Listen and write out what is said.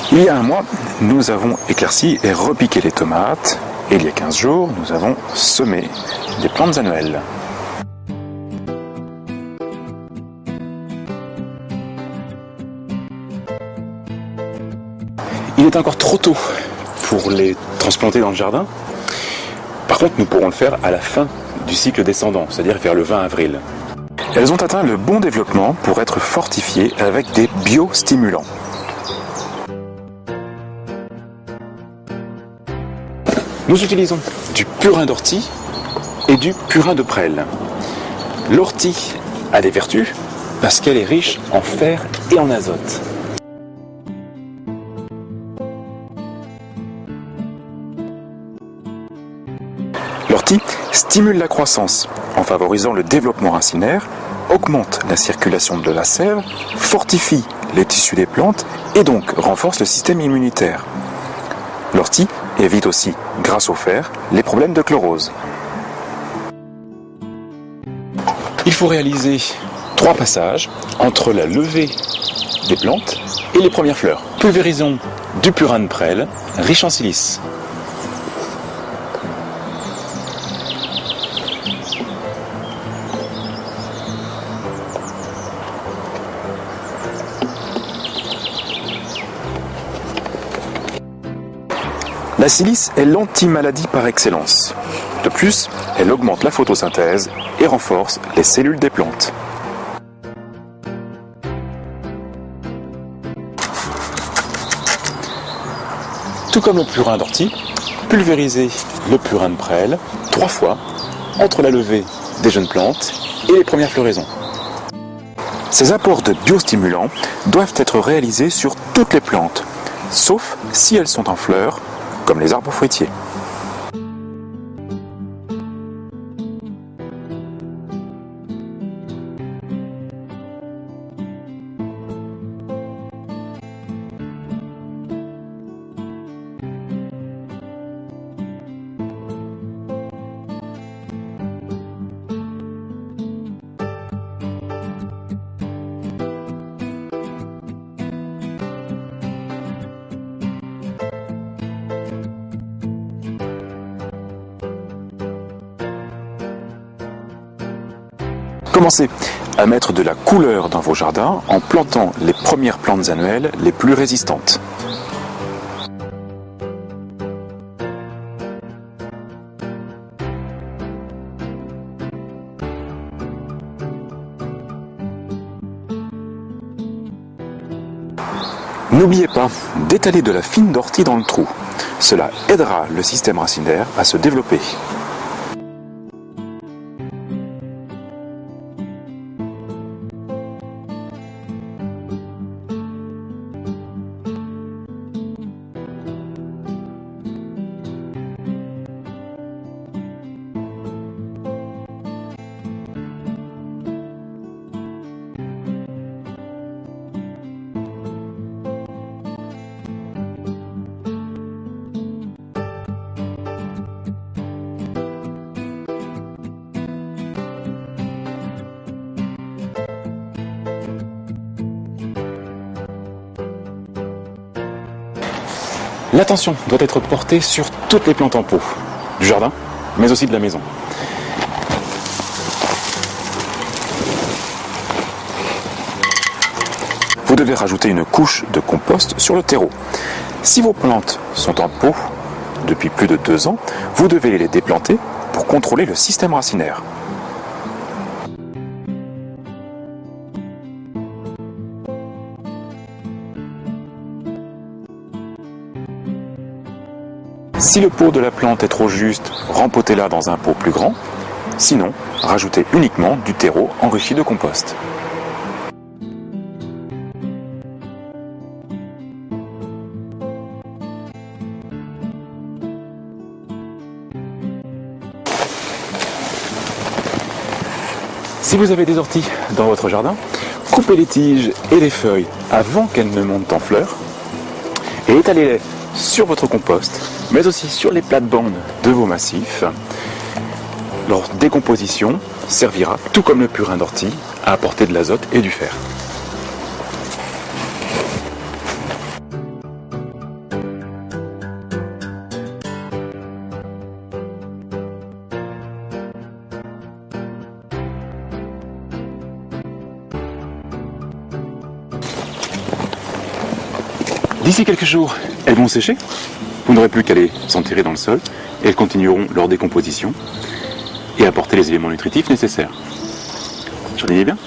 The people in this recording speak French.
Il y a un mois, nous avons éclairci et repiqué les tomates. Et il y a 15 jours, nous avons semé des plantes annuelles. Il est encore trop tôt pour les transplanter dans le jardin. Par contre, nous pourrons le faire à la fin du cycle descendant, c'est-à-dire vers le 20 avril. Elles ont atteint le bon développement pour être fortifiées avec des biostimulants. Nous utilisons du purin d'ortie et du purin de prêle. L'ortie a des vertus parce qu'elle est riche en fer et en azote. L'ortie stimule la croissance en favorisant le développement racinaire, augmente la circulation de la sève, fortifie les tissus des plantes et donc renforce le système immunitaire. L'ortie évite aussi, grâce au fer, les problèmes de chlorose. Il faut réaliser 3 passages entre la levée des plantes et les premières fleurs. Pulvérisons du purin de prêle, riche en silice. La silice est l'anti-maladie par excellence. De plus, elle augmente la photosynthèse et renforce les cellules des plantes. Tout comme le purin d'ortie, pulvérisez le purin de prêle 3 fois entre la levée des jeunes plantes et les premières floraisons. Ces apports de biostimulants doivent être réalisés sur toutes les plantes, sauf si elles sont en fleurs, comme les arbres fruitiers. Commencez à mettre de la couleur dans vos jardins en plantant les premières plantes annuelles les plus résistantes. N'oubliez pas d'étaler de la fine d'ortie dans le trou. Cela aidera le système racinaire à se développer. L'attention doit être portée sur toutes les plantes en pot, du jardin, mais aussi de la maison. Vous devez rajouter une couche de compost sur le terreau. Si vos plantes sont en pot depuis plus de 2 ans, vous devez les déplanter pour contrôler le système racinaire. Si le pot de la plante est trop juste, rempotez-la dans un pot plus grand. Sinon, rajoutez uniquement du terreau enrichi de compost. Si vous avez des orties dans votre jardin, coupez les tiges et les feuilles avant qu'elles ne montent en fleurs et étalez-les sur votre compost, mais aussi sur les plates-bandes de vos massifs. Leur décomposition servira, tout comme le purin d'ortie, à apporter de l'azote et du fer. D'ici quelques jours, elles vont sécher. Vous n'aurez plus qu'à les s'enterrer dans le sol et elles continueront leur décomposition et apporter les éléments nutritifs nécessaires. J'en ai bien ?